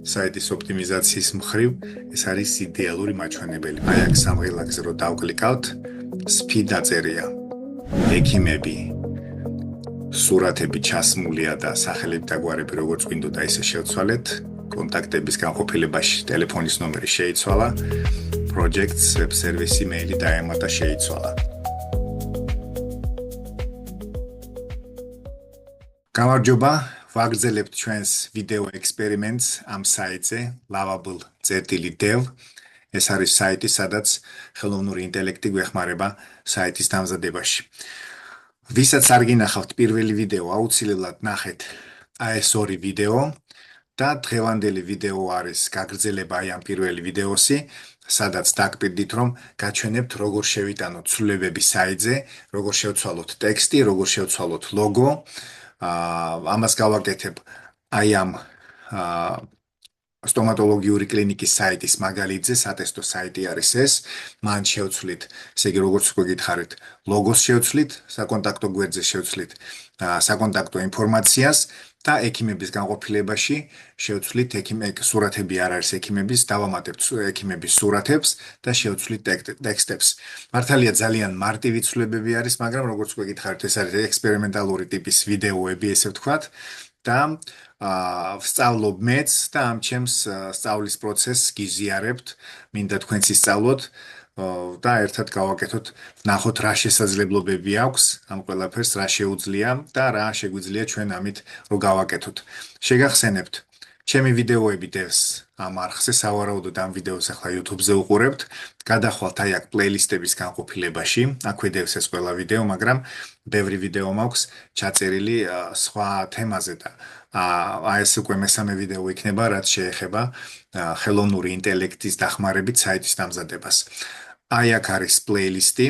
საიტის ოპტიმიზაციის მხრივ ეს არის იდეალური მაჩვენებელი. აი აქ სამღილაკზე რო დავკლიკავთ, SPI დაწერია. ექიმები, სურათები ჩასმულია და სახელები და გვარები როგორც გვინდოდა ისე შევცვალეთ. კონტაქტების განყოფილებაში ტელეფონის ნომერი შეიცვალა. projects, web service, email დაემატა შეიცვალა. გამარჯობა, ვაგრძელებთ ჩვენს ვიდეო ექსპერიმენტს ამ საიტზე lovable.dev. ეს არის საიტი, სადაც ხელოვნური ინტელექტი გვეხმარება საიტის დამზადებაში. ვისაც არ გინახავთ პირველი ვიდეო, აუცილებლად ნახეთ ეს ორი ვიდეო და დღევანდელი ვიდეო არის გაგრძელება აი ამ პირველი ვიდეოსი, სადაც დაგკპირდით, რომ გაჩვენებთ როგორ შევიტანოთ ცვლილებები საიტზე, როგორ შევცვალოთ ტექსტი, როგორ შევცვალოთ ლოგო. ამას გავაკეთებ აი ამ სტომატოლოგიური კლინიკის საიტის მაგალითზე, სატესტო საიტი არის ეს. მან შევცვლით, ესე იგი როგორც უკვე გითხარით, ლოგოს შევცვლით, საკონტაქტო გვერდზე შევცვლით საკონტაქტო ინფორმაციას და ექიმების განყოფილებაში შევცვლით სურათები არ არის ექიმების, დავამატებთ ექიმების სურათებს და შევცვლით ტექსტებს. მართალია ძალიან მარტივი ცვლილებები არის, მაგრამ როგორც უკვე გითხარით, ეს არის ექსპერიმენტალური ტიპის ვიდეოები, ესე ვთქვათ. და ვსწავლობ მეც და ამ ჩემს სწავლის პროცესს გიზიარებთ, მინდა თქვენც ისწავლოთ და ერთად გავაკეთოთ, ნახოთ რა შესაძლებლობები აქვს ამ ყველაფერს, რა შეუძლია და რა შეგვიძლია ჩვენ ამით რო გავაკეთოთ. შეგახსენებთ, ჩემი ვიდეოები დევს ამ არხზე, სავარაუდოდ ამ ვიდეოს ახლა YouTube-ზე უყურებთ, გადახვალთ აი აქ პლეილისტების განყოფილებაში, აქვე დევს ეს ყველა ვიდეო, მაგრამ ბევრი ვიდეო მაქვს ჩაწერილი სხვა თემაზე და ეს უკვე მესამე ვიდეო იქნება, რაც შეეხება ხელოვნური ინტელექტის დახმარებით საიტის დამზადებას. აი აქ არის პლეილისტი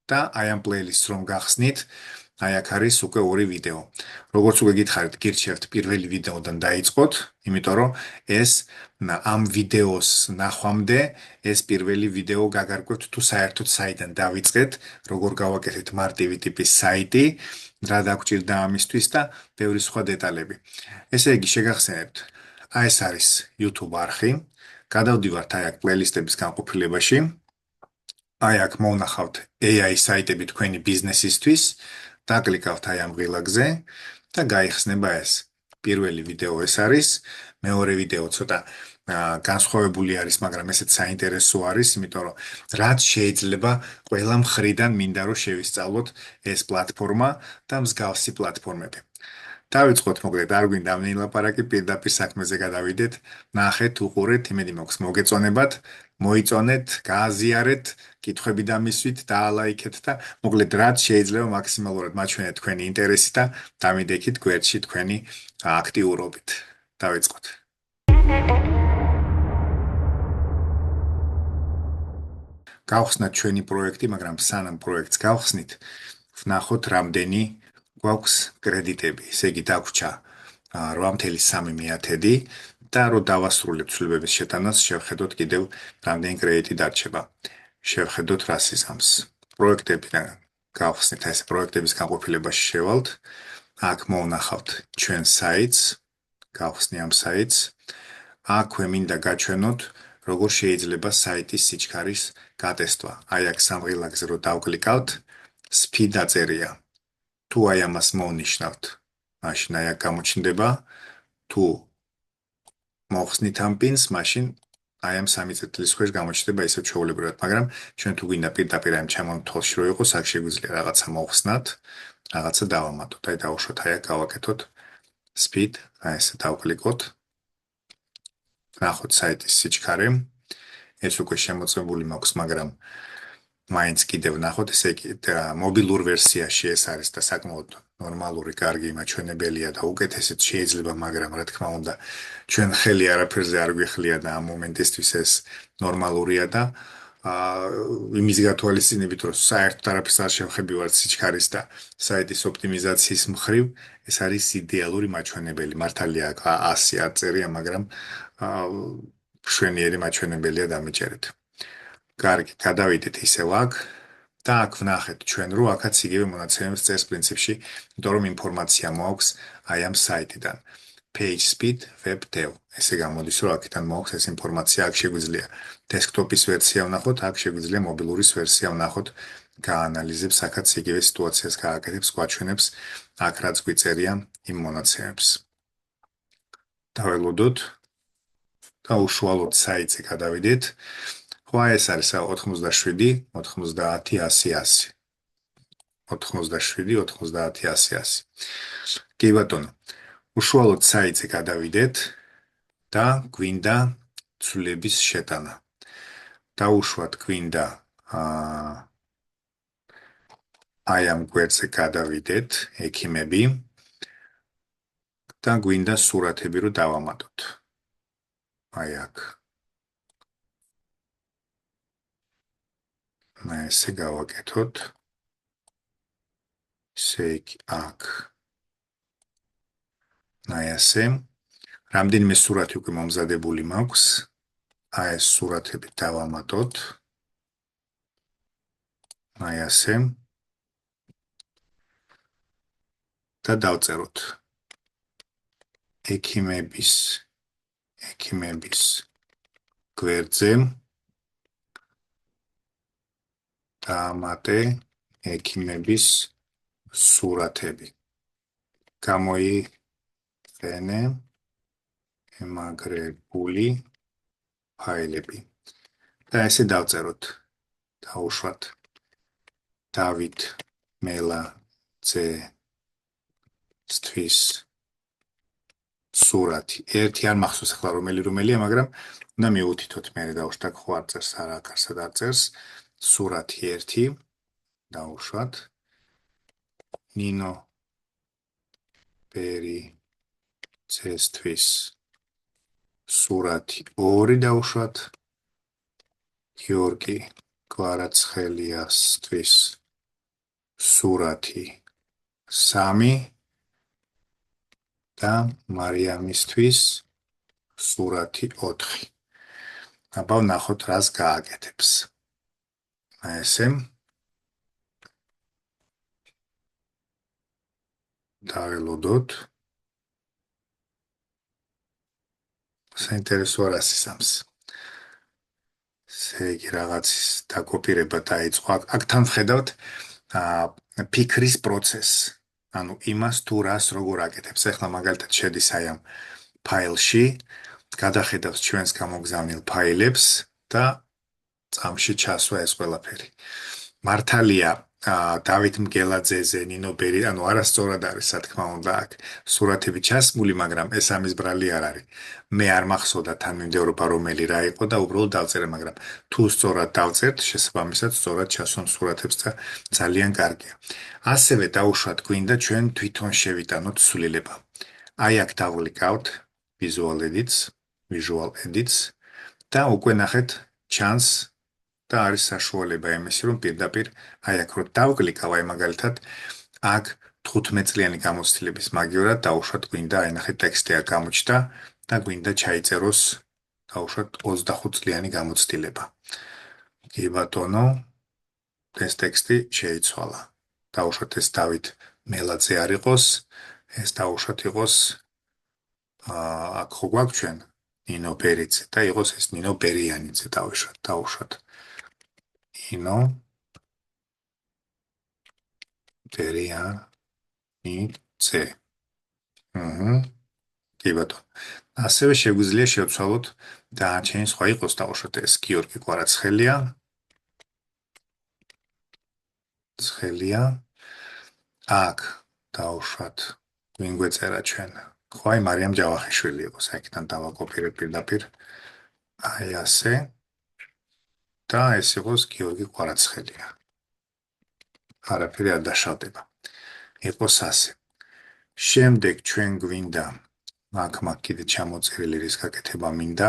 და აი ამ პლეილისტს რომ გახსნით, აი აქ არის უკვე ორი ვიდეო. როგორც უკვე გითხარით, გირჩევთ პირველი ვიდეოდან დაიწყოთ, იმიტომ რომ ეს ამ ვიდეოს ნახვამდე ეს პირველი ვიდეო გაგარკვევთ თუ საერთოდ საიდან დავიწყეთ, როგორ გავაკეთეთ მარტივი ტიპის საიტი, რა დაგჭირდა ამისთვის და ბევრი სხვა დეტალები. ესე იგი, შეგახსენებთ, ეს არის YouTube არხი, გადავდივართ აი აქ პლეილისტების განყოფილებაში, აი აქ მოვნახავთ AI საიტები თქვენი ბიზნესისთვის, დაკლიკავთ აი ამ ღილაკზე და გაიხსნება ეს. პირველი ვიდეო ეს არის, მეორე ვიდეო ცოტა განსხვავებული არის, მაგრამ ესეც საინტერესო არის, იმიტომ რომ რაც შეიძლება ყველა მხრიდან მინდა რომ შევისწავლოთ ეს პლატფორმა და მსგავსი პლატფორმები. დავიწყოთ, მოკლედ, არ გვინდა ვნილაპარაკი, პირდაპირ საქმეზე გადავიდეთ, ნახეთ, უყურეთ, იმედი მაქვს მოგეწონებათ, მოიწონეთ, გააზიარეთ, კითხვები დამისვით, დაალაიქეთ და მოკლედ რაც შეიძლება მაქსიმალურად მაჩვენეთ თქვენი ინტერესი და დამიდექით გვერდში თქვენი აქტიურობით. დავიწყოთ. გავხსნათ ჩვენი პროექტი, მაგრამ სანამ პროექტს გავხსნით, ვნახოთ რამდენი გვაქვს კრედიტები. ესე იგი, დაგვრჩა 8.3 და რო დავასრულებ ცვლილებების შეტანას, შევხედოთ კიდევ რამდენი კრედიტი დარჩება. შევხედოთ რას იზამს. პროექტებიდან გავხსნით, ეს პროექტების განყოფილებაში შევალთ. აქ მოვნახავთ ჩვენ საიტს, გავხსნი ამ საიტს. აქვე მინდა გაჩვენოთ, როგორ შეიძლება საიტის სიჩქარის გატესტვა. აი აქ სამღილაკზე რო დავკლიკავთ, SPI დაწერია. თუ აი ამას მოვნიშნავთ, მაშინ აი აქ გამოჩნდება, თუ მოხსნით ამ პინს, მაშინ აი ამ სამი წერტილის ქვეშ გამოჩნდება ისევ ჩვეულებრივად, მაგრამ ჩვენ თუ გვინდა პირდაპირ ამ ჩამომთვალში რო იყოს, აქ შეგვიძლია რაღაცა მოვხსნათ, რაღაცა დავამატოთ, აი დავუშვათ, აი აქ გავაკეთოთ SPI, აი ესე დავკლიკოთ. ნახოთ საიტის სიჩქარე. ეს უკვე შემოწმებული მაქვს, მაგრამ მაინც კიდევ ნახოთ, ესე იგი მობილურ ვერსიაში ეს არის და საკმაოდ ნორმალური, კარგი მაჩვენებელია და უკეთესიც შეიძლება, მაგრამ რა თქმა უნდა, ჩვენ ხელი არაფერზე არ გვიხლია და ამ მომენტისთვის ეს ნორმალურია და იმის გათვალისწინებით, რომ საერთოდ არაფერს არ შევხებივართ სიჩქარის და საიტის ოპტიმიზაციის მხრივ, ეს არის იდეალური მაჩვენებელი. მართალია 100 არ წერია, მაგრამ მშვენიერი მაჩვენებელია დამიჯერეთ. კარგი, გადავიდეთ ისევ აქ და აქ ვნახეთ ჩვენ, რომ აქაც იგივე მონაცემებს წერს პრინციპში, იმიტომ რომ ინფორმაცია მოაქვს აი ამ საიტიდან. page speed webdev. ესე გამოდის, რომ აქედან მოაქვს ეს ინფორმაცია, აქ შეგვიძლია დესკტოპის ვერსია ვნახოთ, აქ შეგვიძლია მობილურის ვერსია ვნახოთ, გაანალიზებს, აქაც იგივე სიტუაციას გააკეთებს, გვაჩვენებს, აქ რაც გვიწერია იმ მონაცემებს. დაველოდოთ და უშუალოდ საიტზე გადავიდეთ. ხო, ეს არის 87, 90, 100, 100. 87, 90, 100, 100. კი ბატონო, უშუალოდ საიტზე გადავიდეთ და გვინდა ცვლილების შეტანა. დაუშვათ გვინდა აი ამ გვერდზე გადავიდეთ, ექიმები და გვინდა სურათები რო დავამატოთ. აი აქ. ესე გავაკეთოთ. ესე აქ. აი ასე. რამდენიმე სურათი უკვე მომზადებული მაქვს. აი ეს სურათები დავამატოთ. აი ასე. და დავწეროთ. ექიმების გვერდზე დაამატე ექიმების სურათები. გამოიყენე ემაგრებული ფაილები. და ესე დავწეროთ. დაუშვათ დავით მელაძესთვის სურათი. ერთი არ მახსოვს ახლა რომელია, მაგრამ უნდა მივუთითოთ მე დავუშვათ ხო არ წერს, არა კარსად არ წერს. სურათი 1 დავუშვათ. ნინო ბერიძესთვის სურათი 2 დავუშვათ. გიორგი კვარაცხელიასთვის სურათი 3 და მარიამისთვის სურათი 4. აბა ვნახოთ რას გააკეთებს. ესე დაველოდოთ. საინტერესო არის ისამს. ესე იგი რაღაცის დაკოპირება დაიწყო. აქ თან ვხედავთ ფიქრის პროცესს. ანუ იმას თუ რას როგორ აკეთებს. ახლა მაგალითად შედის აი ამ ფაილში, გადახედავს ჩვენს გამოგზავნილ ფაილებს და წამში ჩასვა ეს ყველაფერი. მართალია დავით მგელაძეზე, ნინო ბერი, ანუ არასწორად არის, რა თქმა უნდა, აქ სურათები ჩასმული, მაგრამ ეს ამის ბრალი არ არის. მე არ მახსოვდა თანმიმდევრობა რომელი რა იყო და უბრალოდ დავწერე, მაგრამ თუ სწორად დავწერთ, შესაბამისად სწორად ჩასვამ სურათებს და ძალიან კარგია. ასევე დაუშვათ გვინდა ჩვენ თვითონ შევიტანოთ ცვლილება. აი აქ დავკლიკავთ Visual Edits და უკვე ნახეთ ჩანს და არის საშუალება იმისი, რომ პირდაპირ აი აქ რო დავკლიკავ, აი მაგალითად აქ 15 წლიანი გამოცდილების მაგივრად დაუშვათ გვინდა აი ნახეთ ტექსტი არ გამოჩნდა და გვინდა ჩაიწეროს დაუშვათ 25 წლიანი გამოცდილება. კი ბატონო, ეს ტექსტი შეიცვალა. დაუშვათ ეს დავით მელაძე არ იყოს, ეს დაუშვათ იყოს აქ ხო გვაქვს ჩვენ ნინო ბერიძე და იყოს ეს ნინო ბერიანიძე დავუშვათ. ნინო ბერიანიძე. კი ბატონო. ასევე შეგვიძლია შევცვალოთ დანარჩენი სხვა იყოს დავუშვათ ეს გიორგი კვარაცხელია. აქ დავუშვათ ვინ გვეწერა ჩვენ. ხო აი მარიამ ჯავახიშვილი იყოს, აქედან დავაკოპირებ პირდაპირ. აი ასე. და ეს იყოს გიორგი კვარაცხელია. არაფერი არ დაშავდება. იყოს ასე. შემდეგ ჩვენ გვინდა აქ კიდე ჩამოწერილი რის გაკეთება მინდა,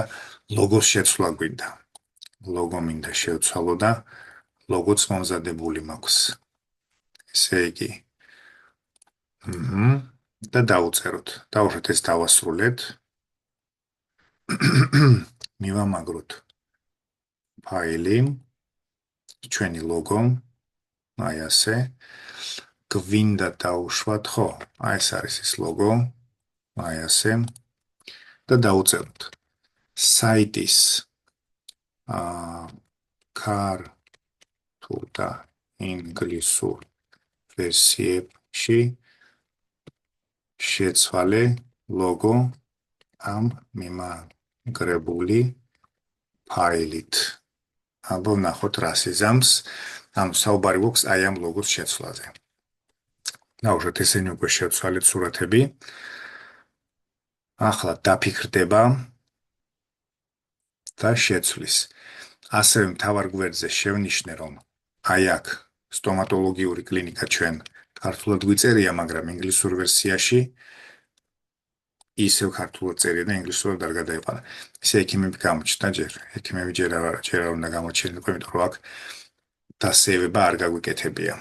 ლოგოს შეცვლა გვინდა. ლოგო მინდა შევცვალო და ლოგოც მომზადებული მაქვს. ესე იგი. და დავუწეროთ. დავუშვათ ეს დავასრულეთ. მივამაგროთ ფაილი, ჩვენი ლოგო, აი ასე. გვინდა დავუშვათ, ხო, აი ეს არის ის ლოგო. აი ასე და დავუწეროთ საიტის ქართულ და ინგლისურ ვერსიებში შეცვალე ლოგო ამ მიმაგრებული ფაილით. აბა ვნახოთ რას იზამს. ანუ საუბარი გვაქვს აი ამ ლოგოს შეცვლაზე. ნაუშვათ ესენი უკვე შევცვალეთ სურათები. ახლა დაფიქრდება და შეცვლის. ასევე მთავარ გვერდზე შევნიშნე, რომ აი აქ სტომატოლოგიური კლინიკა ჩვენ ქართულად გვიწერია, მაგრამ ინგლისურ ვერსიაში ისევ ქართულად წერია და ინგლისურად არ გადაეყარა. ისე ექიმები გამოჩნდა ჯერ. ექიმები ჯერ არ უნდა გამოჩენილიყო, იმიტომ რომ აქ დასეივება არ გაგვიკეთებია.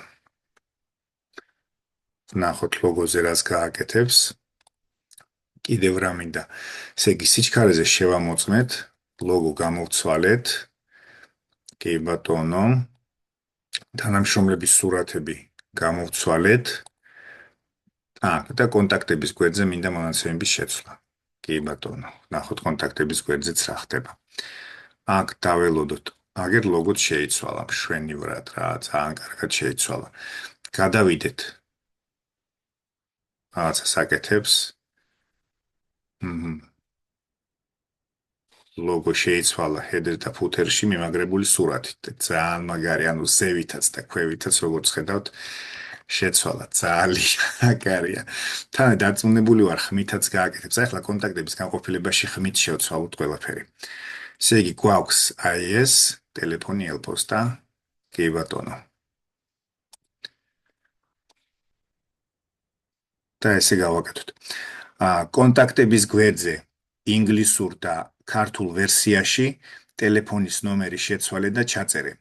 ვნახოთ ლოგოზე რას გააკეთებს. კიდევ რა მინდა. ესე იგი სიჩქარეზე შევამოწმეთ, ლოგო გამოვცვალეთ. კი ბატონო. თანამშრომლების სურათები გამოვცვალეთ. და კონტაქტების გვერდზე მინდა მონაცემების შეცვლა. კი ბატონო, ნახოთ კონტაქტების გვერდზეც რა ხდება. აქ დაველოდოთ. აგერ ლოგოც შეიცვალა, მშვენივრად რა, ძალიან კარგად შეიცვალა. გადავიდეთ. რაღაცას აკეთებს. ლოგო შეიცვალა header და footer-ში მიმაგრებული სურათით. ძალიან მაგარი, ანუ ზევითაც და ქვევითაც როგორც ხედავთ, შეცვალა ძალიან მაგარია. თან დარწმუნებული ვარ, ხმითაც გააკეთებს. ახლა კონტაქტების განყოფილებაში ხმით შევცვალოთ ყველაფერი. ესე იგი გვაქვს აი ეს ტელეფონი, ელპოსტა. კი ბატონო. და ესე გავაკეთოთ. კონტაქტების გვერდზე ინგლისურ და ქართულ ვერსიაში ტელეფონის ნომერი შეცვალე და ჩაწერე.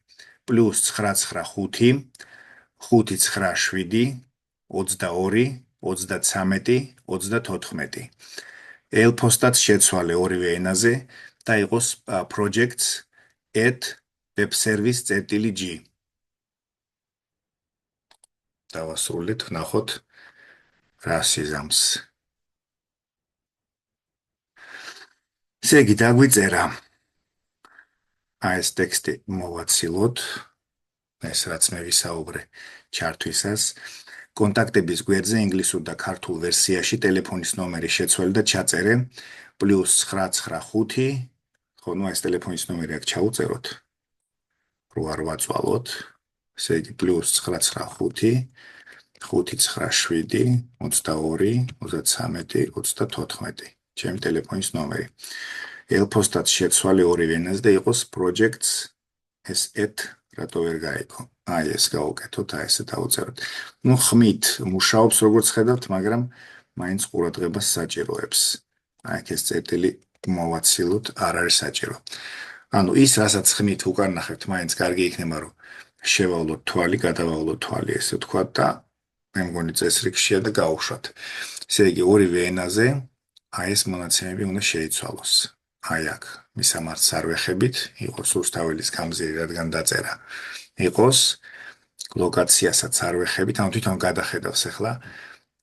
+995 597 22 33 34. ელფოსტაც შეცვალე ორივე ენაზე და იყოს projects@webservice.g. დავასრულეთ, ვნახოთ რას იზამს. ესე იგი დაგვიწერა. აი ეს ტექსტი მოვაცილოთ. ეს რაც მე ვისაუბრე ჩართვისას. კონტაქტების გვერდზე ინგლისურ და ქართულ ვერსიაში ტელეფონის ნომერი შეცვალე და ჩაწერე. +995 ხო, ნუ ეს ტელეფონის ნომერი აქ ჩაუწეროთ. რო არ ვაწვალოთ. ესე იგი +995 597 22 33 34. ჩემი ტელეფონის ნომერი. ელფოსტაც შეცვალე ორივე ენაზე და იყოს projects s@ რატო ვერ გაიგო. აი ეს გავუკეთოთ, აი ესე დავუწეროთ. ნუ ხმით მუშაობს როგორც ხედავთ, მაგრამ მაინც ყურადღებას საჭიროებს. აი ეს წერტილი მოვაცილოთ, არ არის საჭირო. ანუ ის რასაც ხმით უკან ნახებთ, მაინც კარგი იქნება, რომ შევავლოთ თვალი, გადავავლოთ თვალი, ესე ვთქვათ და მე მგონი წესრიგშია და გაუშვათ. ესე იგი ორივე ენაზე აი ეს მონაცემები უნდა შეიცვალოს. აი აქ მისამართს არ ვეხებით, იყოს რუსთაველის გამზირი, რადგან დაწერა. იყოს ლოკაციასაც არ ვეხებით, ანუ თვითონ გადახედავს ახლა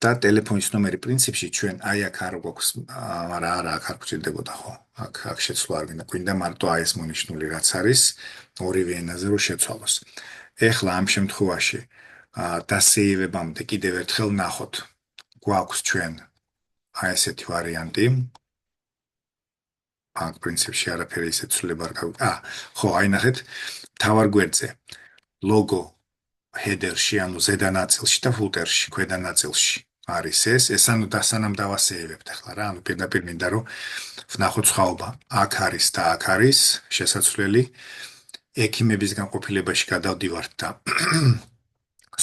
და ტელეფონის ნომერი პრინციპში ჩვენ აი აქ არ გვაქვს, მაგრამ არა აქ არ გვჭირდებოდა ხო? აქ შეცვლა არ გვინდა, მარტო აი ეს მონიშნული რაც არის, ორივე ენაზე რომ შეცვალოს. ეხლა ამ შემთხვევაში დასეივებამდე კიდევ ერთხელ ნახოთ. გვაქვს ჩვენ აი ესეთი ვარიანტი. აქ პრინციპში არაფერი ისე ცვლილება არ გაგვიყვება. ხო, აი ნახეთ, მთავარ გვერდზე ლოგო header-ში, ანუ ზედა ნაწილში და footer-ში, ქვედა ნაწილში არის ეს ანუ დასანამ დავასეივებთ ახლა რა, ანუ პირდაპირ მინდა რომ ვნახოთ სხვაობა. აქ არის და აქ არის შესაძლებელი. ექიმების განყოფილებაში გადავდივართ და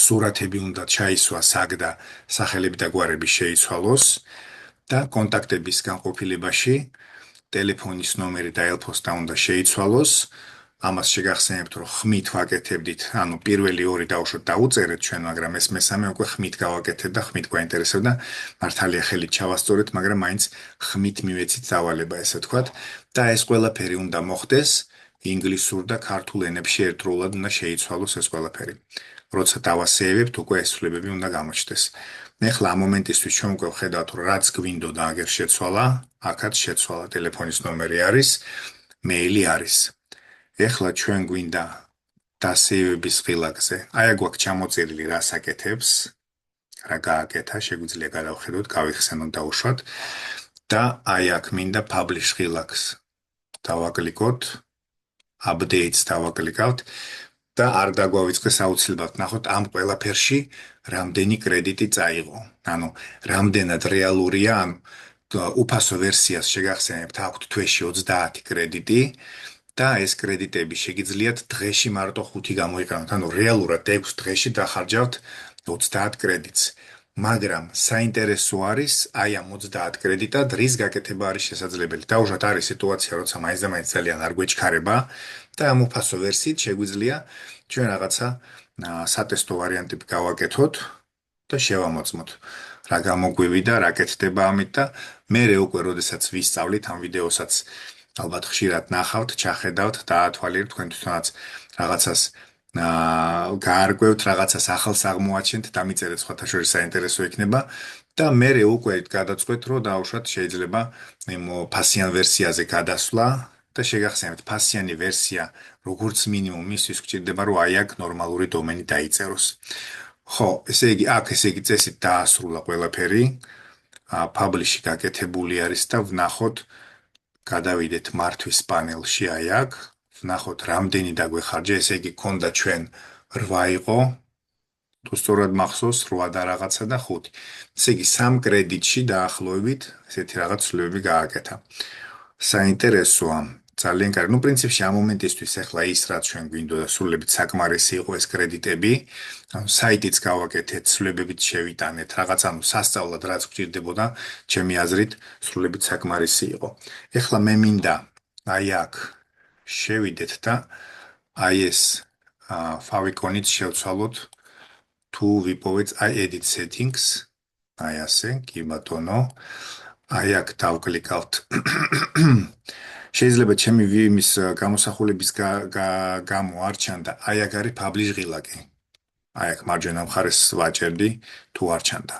სურათები უნდა ჩაისვა საგდა სახელები და გვარები შეიცვალოს და კონტაქტების განყოფილებაში ტელეფონის ნომერი და ელფოსტა უნდა შეიცვალოს. ამას შეგახსენებთ, რომ ხმით ვაკეთებდით, ანუ პირველი ორი დავუშვოთ დაუწერეთ ჩვენ, მაგრამ ეს მესამე უკვე ხმით გავაკეთეთ და ხმით გვაინტერესებდა. მართალია ხელით ჩავასწორეთ, მაგრამ მაინც ხმით მივეცით დავალება, ესე ვთქვათ, და ეს ყველაფერი უნდა მოხდეს ინგლისურ და ქართულ ენებში ერთდროულად უნდა შეიცვალოს ეს ყველაფერი. როცა დავასეივებთ, უკვე ეს ცვლილებები უნდა გამოჩნდეს. ეხლა ამ მომენტისთვის ჩვენ უკვე ვხედავთ, რომ რაც გვინდოდა აგერ შეცვალა, აქაც შეცვალა, ტელეფონის ნომერი არის, მეილი არის. ეხლა ჩვენ გვინდა დასეივების ღილაკზე. აი აქ გვაქვს ჩამოწერილი რა საკეთებს, რა გააკეთა, შეგვიძლია გადავხედოთ, გავიხსენოთ, დავუშვათ და აი აქ მინდა publish ღილაკს. დავაკლიკოთ, updates დავაკლიკავთ და არ დაგვავიწყეს აუცილებლად. ნახოთ, ამ ყველაფერში რამდენი კრედიტი წაიღო. ანუ რამდენად რეალურია ამ უფასო ვერსიას შეგახსენებთ, აქვთ თვეში 30 კრედიტი და ეს კრედიტები შეგიძლიათ დღეში მარტო 5 გამოიყენოთ. ანუ რეალურად 6 დღეში დახარჯავთ 30 კრედიტს. მაგრამ საინტერესო არის აი ამ 30 კრედიტად რის გაკეთება არის შესაძლებელი. დაუშვათ არის სიტუაცია, როცა მაინც და მაინც ძალიან არ გვეჩქარება და ამ უფასო ვერსიით შეგვიძლია ჩვენ რაღაცა სატესტო ვარიანტები გავაკეთოთ და შევამოწმოთ. რა გამოგვივიდა, რა კეთდება ამით და მერე უკვე როდესაც ვისწავლით ამ ვიდეოსაც ალბათ ხშირად ნახავთ, ჩახედავთ, დაათვალიერებთ თქვენ თვითონაც რაღაცას გაარკვევთ, რაღაცას ახალს აღმოაჩენთ, დამიწერეთ სხვათა შორის საინტერესო იქნება და მერე უკვე გადაწყვეტ, რომ დაუშვათ შეიძლება იმ ფასიან ვერსიაზე გადასვლა და შეგახსენებთ ფასიანი ვერსია როგორც მინიმუმ მისთვის გვჭირდება, რომ აი აქ ნორმალური დომენი დაიწეროს. ხო, ესე იგი, აქ ესე იგი წესით დაასრულა ყველაფერი. publish-ი გაკეთებული არის და ვნახოთ გადავიდეთ მართვის პანელში აი აქ, ვნახოთ რამდენი დაგვეხარჯა, ესე იგი გქონდა ჩვენ 8 იყო, თუ სწორად მახსოვს 8 და რაღაცა და 5. ესე იგი 3 კრედიტში დაახლოებით ესეთი რაღაც ცვლილებები გააკეთა. საინტერესოა, ძალიან კარგი. ნუ პრინციპში ამ მომენტისთვის ახლა ის რაც ჩვენ გვინდოდა სრულებით საკმარისი იყო ეს კრედიტები, ანუ საიტიც გავაკეთეთ, ცვლილებებით შევიტანეთ, რაღაც ანუ სასწაულად რაც გვჭირდებოდა, ჩემი აზრით სრულებით საკმარისი იყო. ახლა მე მინდა აი აქ შევიდეთ და აი ეს favicon-იც შევცვალოთ თუ ვიპოვეთ აი edit settings, აი ასე, კი ბატონო. აი აქ დავკლიკავთ. შეიძლება ჩემი ვიმის გამოსახულების გამო არ ჩანდა, აი აქ არის publish ღილაკი. აი აქ მარჯვენა მხარეს ვაჭერდი თუ არ ჩანდა.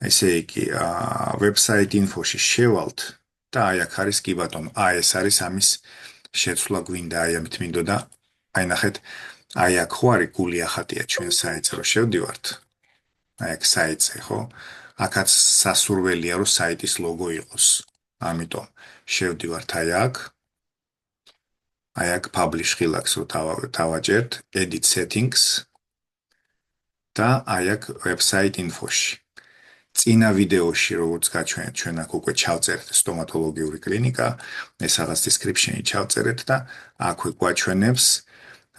ესე იგი, website info-ში შევალთ და აი აქ არის კი ბატონო, აი ეს არის ამის შეცვლა გვინდა, აი ამით მინდოდა. აი ნახეთ, აი აქ ხო არის გული ახატია ჩვენ საიტზე რომ შევდივართ. აი აქ საიტზე, ხო? აქაც სასურველია რომ საიტის ლოგო იყოს. ამიტომ შევდივართ აი აქ. აი აქ publish ღილაკს რო დავაჭერთ, edit settings და აი აქ website info-ში. წინა ვიდეოში როგორც გაჩვენეთ, ჩვენ აქ უკვე ჩავწერეთ სტომატოლოგიური კლინიკა, ეს რაღაც description-ი ჩავწერეთ და აქვე გვაჩვენებს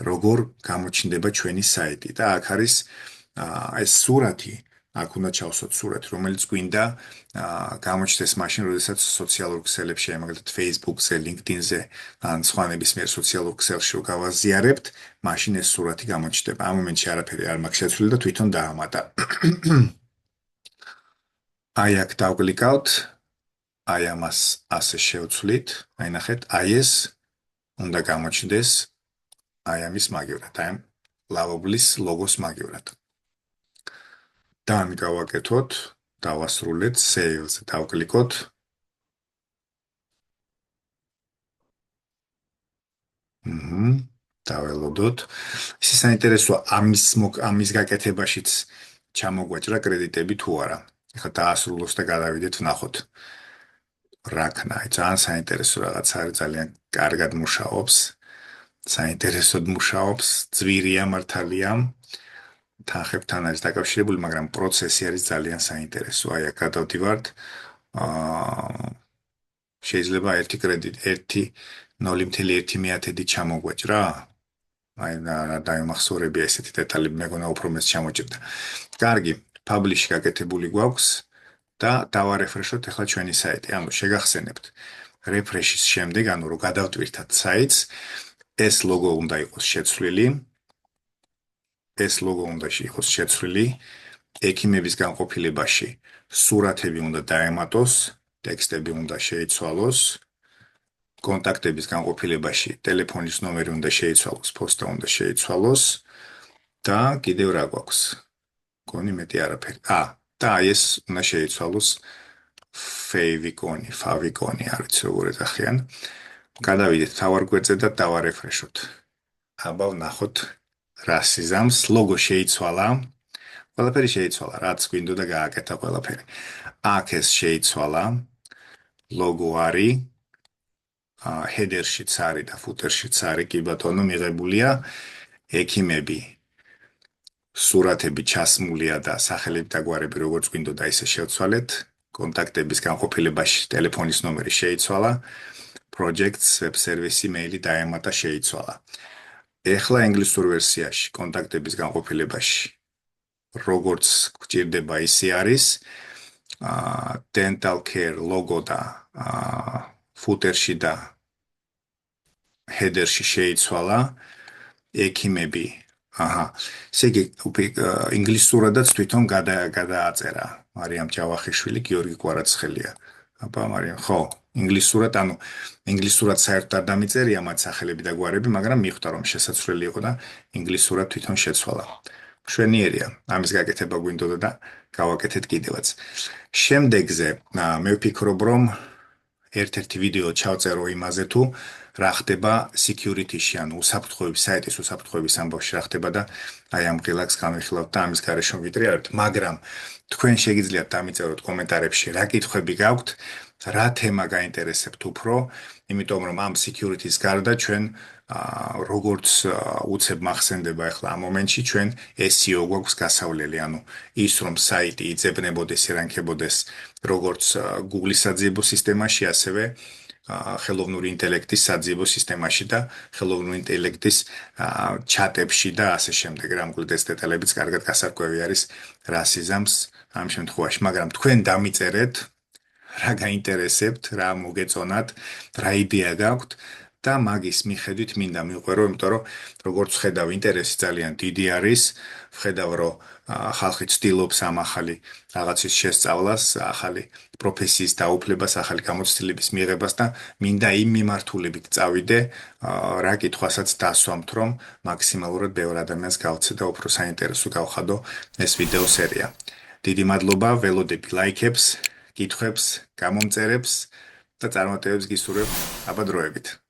როგორ გამოჩნდება ჩვენი საიტი და აქ არის ეს სურათი, აქ უნდა ჩავსვათ სურათი, რომელიც გვინდა გამოჩნდეს მაშინ, როდესაც სოციალურ ქსელებში, მაგალითად Facebook-ზე, LinkedIn-ზე, ან სხვა ნებისმიერ სოციალურ ქსელში რო გავაზიარებთ, მაშინ ეს სურათი გამოჩნდება. ამ მომენტში არაფერი არ მაქვს შეცვლილი და თვითონ დაამატა. აი აქ დავკლიკავთ, აი ამას ასე შევცვლით, აი ნახეთ, აი ეს უნდა გამოჩნდეს აი ამის მაგივრად, აი ამ ლავაბლის ლოგოს მაგივრად. და ამ გავაკეთოთ, დავასრულეთ, save-ზე დავკლიკოთ. დაველოდოთ. ისე საინტერესოა ამის გაკეთებაშიც ჩამოგვაჭრა კრედიტები თუ არა. ეხლა დაასრულოს და გადავიდეთ ვნახოთ. რა ქნა, ძალიან საინტერესო რაღაც არის, ძალიან კარგად მუშაობს. საინტერესოდ მუშაობს, ძვირია მართალია. თანხებთან არის დაკავშირებული, მაგრამ პროცესი არის ძალიან საინტერესო. აი აქ გადავდივართ. შეიძლება 1 კრედიტი 0.1 ჩამოგვაჭრა. აი დაიმახსოვრებია ესეთი დეტალები, მეგონა უფრო მეც ჩამოჭრდა. კარგი, publish-ი გაკეთებული გვაქვს და დავარეფრეშოთ ახლა ჩვენი საიტი. ანუ შეგახსენებთ refresh-ის შემდეგ, ანუ რომ გადავტვირთათ საიტს, ეს ლოგო უნდა იყოს შეცვლილი. ეს ლოგო უნდა იყოს შეცვლილი. ექიმების განყოფილებაში სურათები უნდა დაემატოს, ტექსტები უნდა შეიცვალოს. კონტაქტების განყოფილებაში ტელეფონის ნომერი უნდა შეიცვალოს, პოსტა უნდა შეიცვალოს და კიდევ რა გვაქვს? გონი მეტი არაფერი. და აი ეს უნდა შეიცვალოს favicon, არ ვიცი როგორ ეძახიან. გადავიდეთ თავარ გვერდზე და დავარეფრეშოთ. აბა ვნახოთ რა სიზამს, ლოგო შეიცვალა. ყველაფერი შეიცვალა, რაც გვინდოდა გააკეთა ყველაფერი. აქ ეს შეიცვალა. ლოგო არის header-შიც არის და footer-შიც არის, კი ბატონო, მიღებულია ექიმები. სურათები ჩასმულია და სახელები და გვარები როგორც გვინდოდა ისე შევცვალეთ. კონტაქტების განყოფილებაში ტელეფონის ნომერი შეიცვალა. projects, web service, email-ი დაემატა შეიცვალა. ეხლა ინგლისურ ვერსიაში კონტაქტების განყოფილებაში როგორც გვჭირდება ისე არის. dental care logo და footer-ში და header-ში შეიცვალა. ექიმები ესე იგი ინგლისურადაც თვითონ გადააწერა მარიამ ჯავახიშვილი, გიორგი კვარაცხელია. აბა მარიამ, ხო, ინგლისურად, ანუ ინგლისურად საერთოდ არ დამიწერია მათ სახელები და გვარები, მაგრამ მიხვდა რომ შესაძლებელი იყო და ინგლისურად თვითონ შეცვალა. მშვენიერია, ამის გაკეთება გვინდოდა და გავაკეთეთ კიდევაც. შემდეგზე მე ვფიქრობ რომ ერთ-ერთი ვიდეო ჩავწერო იმაზე თუ რა ხდება security-ში, ანუ უსაფრთხოების საიტის უსაფრთხოების ამბავში რა ხდება და აი ამ ღილაკს გამიხილავთ და ამის გარეშე ვიტრიალებთ, მაგრამ თქვენ შეგიძლიათ დამიწეროთ კომენტარებში რა კითხვები გაქვთ, რა თემა გაინტერესებთ უფრო, იმიტომ რომ ამ security-ს გარდა ჩვენ როგორც უცებ მახსენდება ახლა ამ მომენტში ჩვენ SEO გვაქვს გასავლელი, ანუ ის რომ საიტი იძებნებოდეს, ირანქებოდეს როგორც Google-ის საძიებო სისტემაში, ასევე ხელოვნური ინტელექტის საძიებო სისტემაში და ხელოვნური ინტელექტის ჩატებში და ასე შემდეგ. რამგვარად ეს დეტალებიც კარგად გასარკვევი არის რა სიზამს ამ შემთხვევაში, მაგრამ თქვენ დამიწერეთ რა გაინტერესებთ, რა მოგეწონათ, რა იდეა გაქვთ და მაგის მიხედვით მინდა მივყვერო, იმიტომ რომ როგორც ვხედავ, ინტერესი ძალიან დიდი არის, ვხედავ რომ ხალხი ცდილობს ამ ახალი რაღაცის შესწავლას, ახალი პროფესიის დაუფლებას, ახალი გამოცდილების მიღებას და მინდა იმ მიმართულებით წავიდე, რა კითხვასაც დასვამთ, რომ მაქსიმალურად ბევრ ადამიანს გავცე და უფრო საინტერესო გავხადო ეს ვიდეო სერია. დიდი მადლობა, ველოდები ლაიქებს, კითხვებს, გამომწერებს და წარმატებებს გისურვებ აბა დროებით.